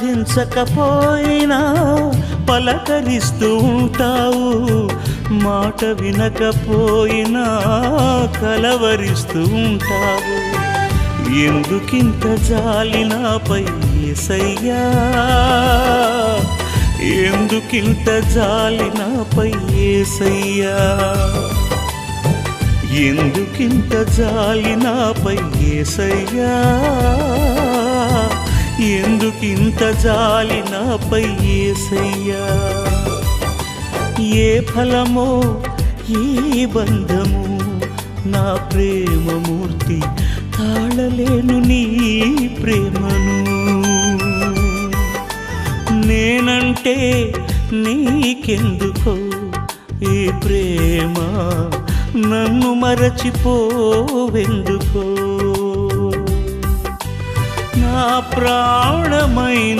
దించకపోయినా పలకరిస్తూ ఉంటావు, మాట వినకపోయినా కలవరిస్తూ ఉంటావు. ఎందుకింత జాలి నాపై యేసయ్యా, ఎందుకింత జాలి నాపై యేసయ్యా, ఎందుకింత జాలి నాపై యేసయ్యా, ఎందుకింత జాలి నాపై యేసయ్యా. ఏ ఫలమో ఏ బంధము నా ప్రేమమూర్తి, తాళలేను నీ ప్రేమను. నేనంటే నీకెందుకో ఈ ప్రేమ, నన్ను మరచిపోవెందుకో. నా ప్రాణమైన